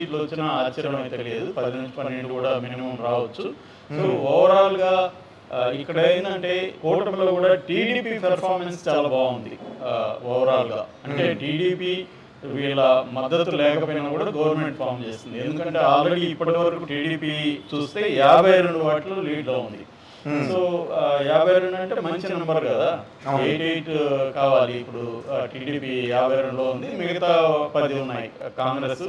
సీట్లు వచ్చినా ఆశ్చర్యం అయితే లేదు. 10 నుంచి 12 కూడా మినిమం రావచ్చు. సో ఓవరాల్గా ఇక్కడ ఏంటంటే కూటమిలో కూడా టీడీపీ పెర్ఫార్మెన్స్ చాలా బాగుంది. ఓవరాల్గా అంటే టీడీపీ వీళ్ళ మద్దతు లేకపోయినా కూడా గవర్నమెంట్ ఫామ్ చేస్తుంది. ఎందుకంటే ఆల్రెడీ ఇప్పటి వరకు టీడీపీ చూస్తే 52 వాటిలో లీడ్లో ఉంది. సో 52 అంటే మంచి నెంబర్ కదా. 88 కావాలి. ఇప్పుడు టీడీపీ 52లో ఉంది, మిగతా 10 ఉన్నాయి. కాంగ్రెస్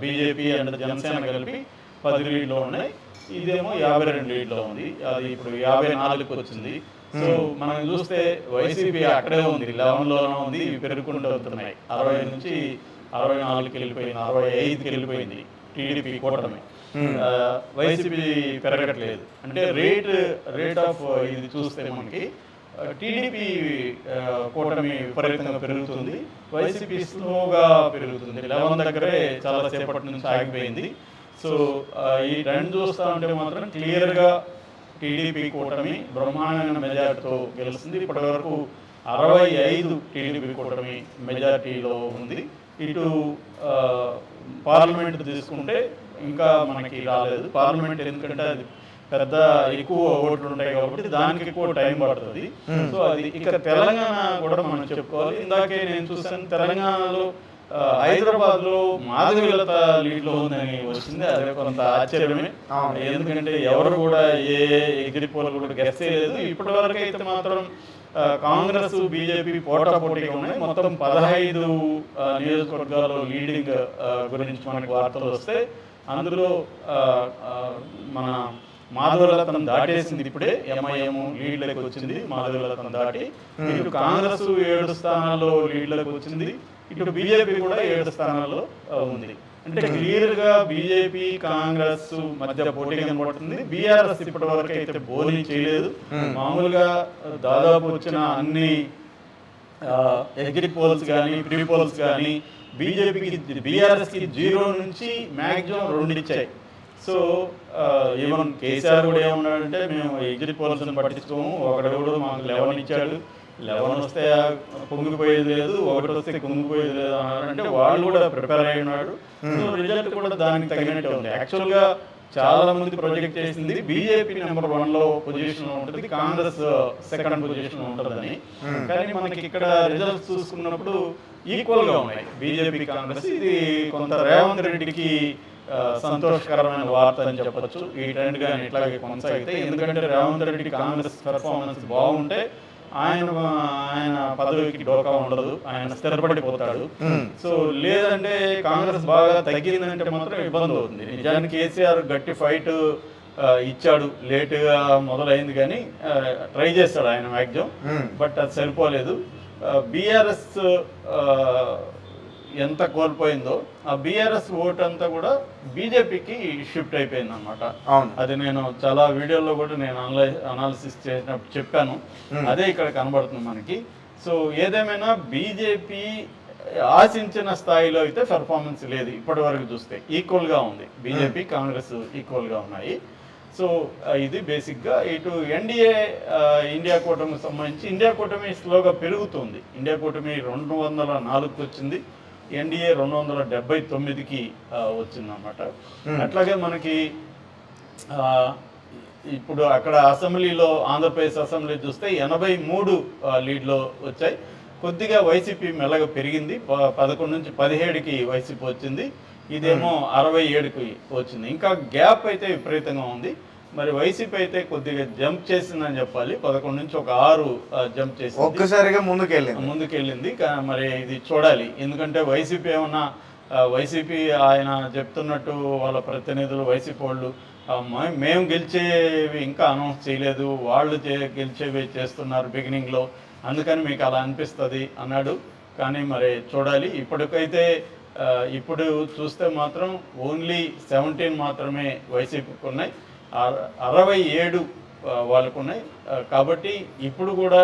బీజేపీ అండ్ జనసేన కలిపి 10 లీడ్లో ఉన్నాయి. ఇదేమో 52 లీడ్లో ఉంది. అది ఇప్పుడు 54కి వచ్చింది. సో మనం చూస్తే వైసీపీ అక్కడే ఉంది, 11లోనే ఉంది. పెరుగుకుంటూ వెళ్తున్నాయి. 60 నుంచి 64కి వెళ్ళిపోయింది, 65కి వెళ్ళిపోయింది టీడీపీ కూటమి. వైసీపీ పెరగట్లేదు. అంటే రేట్ ఆఫ్ ఇది చూస్తే మనకి టీడీపీ కూటమి విపరీతంగా పెరుగుతుంది, వైసీపీ స్లోగా పెరుగుతుంది. 11 దగ్గరే చాలా సేపటి నుంచి ఆగిపోయింది. సో ఈ ట్రెండ్ చూస్తూ ఉంటే మాత్రం క్లియర్గా టీడీపీ కూటమి బ్రహ్మాండమైన మెజార్టీతో గెలుస్తుంది. ఇప్పటి వరకు 65 టీడీపీ కూటమి మెజార్టీలో ఉంది. ఇటు పార్లమెంట్ తీసుకుంటే ఇంకా మనకి రాలేదు పార్లమెంట్, ఎందుకంటే అది పెద్ద ఎక్కువ ఓట్లు ఉంటాయి కాబట్టి దానికి ఎక్కువ టైం పడుతుంది. సో అది ఇక తెలంగాణ కూడా మనం చెప్పుకోవాలి. ఇందాకే నేను చూసాను, తెలంగాణలో హైదరాబాద్లో మాధవీలత లీడ్లో ఉందని వచ్చింది. అదే కొంత ఆశ్చర్యమే. ఎందుకంటే ఎవరు కూడా ఏ ఎగ్జిట్ పోల్ కూడా గెస్ చేయలేదు. ఇప్పటి వరకు అయితే మాత్రం కాంగ్రెస్ బీజేపీ పోటాపోటీగా ఉన్నాయి. మొత్తం 15 నియోజకవర్గాల్లో లీడింగ్ గురించి మనకు వార్తలు వస్తే అందులో మన మాధవీలతను దాటేసింది. ఇప్పుడే ఎంఐఎం లీడ్లోకి వచ్చింది, మాధవీలతను దాటి. ఇటు కాంగ్రెస్ 7 స్థానాల్లో లీడ్లోకి వచ్చింది, ఇటు బీజేపీ కూడా 7 స్థానాల్లో ఉంది. అంటే క్లియర్గా బీజేపీ కాంగ్రెస్ మధ్య పోటీ కనబడుతుంది. బీఆర్ఎస్ ఇప్పటి వరకు అయితే బోని చేయలేదు. మామూలుగా దాదాపు వచ్చిన అన్ని ఎగ్జిట్ పోల్స్ కానీ ప్రీ పోల్స్ కానీ బీజేపీకి బీఆర్ఎస్కి 0 నుంచి మ్యాక్సిమం 2 ఇచ్చాయి. సో ఈవెన్ కేసీఆర్ కూడా ఏమన్నాడంటే మేము ఎగ్జిట్ పోల్స్ని పట్టించుకోము, ఒకడెవడు మాకు 11 ఇచ్చాడు, 11 వస్తే పొంగిపోయేది లేదు, 1 వస్తే కుంగిపోయేది లేదు అన్నారంటే వాళ్ళు కూడా ప్రిపేర్ అయి ఉన్నాడు. సో రిజల్ట్ కూడా దానికి తగినట్టే ఉంది. యాక్చువల్గా చాలా మంది ప్రొజెక్ట్ చేసింది బీజేపీ నెంబర్ 1లో పొజిషన్ ఉంటుంది, కాంగ్రెస్ సెకండ్ పొజిషన్ ఉంటుందని. కానీ మనకి ఇక్కడ రిజల్ట్స్ చూసుకున్నప్పుడు ఈక్వల్గా ఉన్నాయి బీజేపీ కాంగ్రెస్. ఇది కొంత రేవంత్ రెడ్డికి సంతోషకరమైన వార్త అని చెప్పొచ్చు. ఈ ట్రెండ్ కానీ ఇట్లాగే కొనసాగితే, ఎందుకంటే రేవంత్ రెడ్డి కాంగ్రెస్ పెర్ఫార్మెన్స్ బాగుంటే ఆయన పదవికి డోకా ఉండదు, ఆయన స్థిరపడిపోతాడు. సో లేదంటే కాంగ్రెస్ బాగా తగ్గిందంటే మాత్రం ఇబ్బంది అవుతుంది. నిజానికి కేసీఆర్ గట్టి ఫైట్ ఇచ్చాడు, లేటుగా మొదలైంది కానీ ట్రై చేస్తాడు ఆయన మ్యాక్సిమం, బట్ అది సరిపోలేదు. బీఆర్ఎస్ ఎంత కోల్పోయిందో ఆ బీఆర్ఎస్ ఓట్ అంతా కూడా బీజేపీకి షిఫ్ట్ అయిపోయింది అనమాట. అది నేను చాలా వీడియోలో కూడా నేను అనాలిసిస్ చేసినప్పుడు చెప్పాను. అదే ఇక్కడ కనబడుతుంది మనకి. సో ఏదేమైనా బీజేపీ ఆశించిన స్థాయిలో అయితే పెర్ఫార్మెన్స్ లేదు ఇప్పటి వరకు చూస్తే. ఈక్వల్గా ఉంది, బీజేపీ కాంగ్రెస్ ఈక్వల్గా ఉన్నాయి. సో ఇది బేసిక్గా. ఇటు ఎన్డీఏ ఇండియా కూటమికి సంబంధించి ఇండియా కూటమి స్లోగా పెరుగుతుంది. ఇండియా కూటమి 204కి వచ్చింది, ఎన్డీఏ 279కి వచ్చిందన్నమాట. అట్లాగే మనకి ఇప్పుడు అక్కడ అసెంబ్లీలో ఆంధ్రప్రదేశ్ అసెంబ్లీ చూస్తే 83 లీడ్లో వచ్చాయి. కొద్దిగా వైసీపీ మెల్లగా పెరిగింది, 11 నుంచి 17కి వైసీపీ వచ్చింది. ఇదేమో 67కి వచ్చింది. ఇంకా గ్యాప్ అయితే విపరీతంగా ఉంది. మరి వైసీపీ అయితే కొద్దిగా జంప్ చేసిందని చెప్పాలి. 11 నుంచి ఒక 6 జంప్ చేసింది, ఒక్కసారిగా ముందుకెళ్ళింది. మరి ఇది చూడాలి, ఎందుకంటే వైసీపీ ఏమన్నా వైసీపీ ఆయన చెప్తున్నట్టు వాళ్ళ ప్రతినిధులు వైసీపీ వాళ్ళు మేము గెలిచేవి ఇంకా అనౌన్స్ చేయలేదు, వాళ్ళు గెలిచేవి చేస్తున్నారు బిగినింగ్లో, అందుకని మీకు అలా అనిపిస్తుంది అన్నాడు. కానీ మరి చూడాలి. ఇప్పటికైతే ఇప్పుడు చూస్తే మాత్రం ఓన్లీ 17 మాత్రమే వైసీపీకి ఉన్నాయి, 67 వాళ్ళకు ఉన్నాయి. కాబట్టి ఇప్పుడు కూడా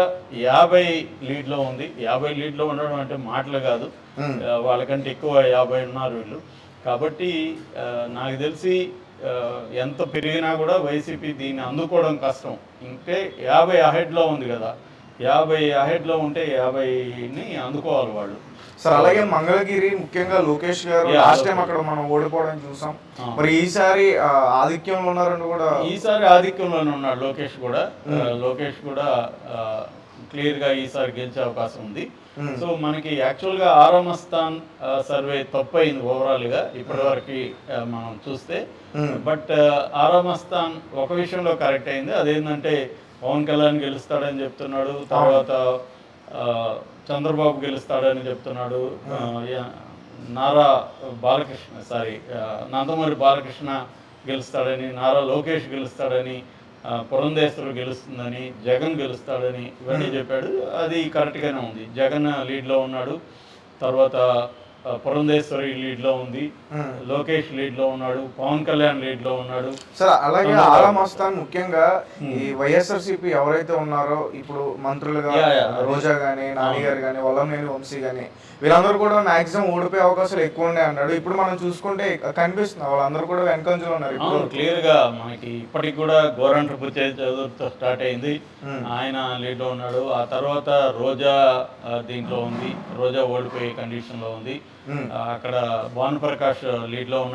50 లీడ్లో ఉంది. 50 లీడ్లో ఉండడం అంటే మాటలు కాదు, వాళ్ళకంటే ఎక్కువ 50 ఉన్నారు వీళ్ళు. కాబట్టి నాకు తెలిసి ఎంత పెరిగినా కూడా వైసీపీ దీన్ని అందుకోవడం కష్టం. ఇంకే 50 అహెడ్లో ఉంది కదా. 50 అహెడ్లో ఉంటే 50ని అందుకోవాలి వాళ్ళు. సార్ అలాగే మంగళగిరి ముఖ్యంగా లోకేష్ గారు లాస్ట్ టైం అక్కడ మనం ఓడిపోవడం చూసాం. మరి ఈసారి ఆధిక్యంలో ఉన్నారని కూడా, ఈసారి ఆధిక్యంలోనే ఉన్నాడు లోకేష్ కూడా. లోకేష్ కూడా క్లియర్గా ఈసారి గెలిచే అవకాశం ఉంది. సో మనకి యాక్చువల్గా ఆరామస్థాన్ సర్వే తప్పు అయింది ఓవరాల్గా ఇప్పటివరకు మనం చూస్తే. బట్ ఆరామస్థాన్ ఒక విషయంలో కరెక్ట్ అయింది, అదేంటంటే పవన్ కళ్యాణ్ గెలుస్తాడని చెప్తున్నాడు, తర్వాత చంద్రబాబు గెలుస్తాడని చెప్తున్నాడు, నారా బాలకృష్ణ నందమూరి బాలకృష్ణ గెలుస్తాడని, నారా లోకేష్ గెలుస్తాడని, పురంధేశ్వరు గెలుస్తుందని, జగన్ గెలుస్తాడని ఇవన్నీ చెప్పాడు. అది కరెక్ట్గానే ఉంది. జగన్ లీడ్లో ఉన్నాడు, తర్వాత పురంధేశ్వరి లీడ్లో ఉంది, లోకేష్ లీడ్లో ఉన్నాడు, పవన్ కళ్యాణ్ లీడ్లో ఉన్నాడు. సార్ అలాగే ఆరామస్థాన్ ముఖ్యంగా ఈ వైఎస్ఆర్సీపీ ఎవరైతే ఉన్నారో ఇప్పుడు మంత్రులుగా రోజా కానీ, నాని గారు కానీ, వల్లంనేని వంశీ కానీ, వీళ్ళందరూ కూడా మాక్సిమం ఓడిపోయే అవకాశాలు ఎక్కువ ఉన్నాయి అన్నాడు. ఇప్పుడు మనం చూసుకుంటే కనిపిస్తుంది వాళ్ళందరూ కూడా వెనకంజలో ఉన్నారు. ఇప్పుడు క్లియర్గా మనకి ఇప్పటికి కూడా గోరంట్ల చదువుతో స్టార్ట్ అయింది, ఆయన లీడ్లో ఉన్నాడు. ఆ తర్వాత రోజా దీంట్లో ఉంది, రోజా ఓడిపోయే కండిషన్లో ఉంది. అక్కడ భానుప్రకాష్ లీడ్లో ఉన్నాడు.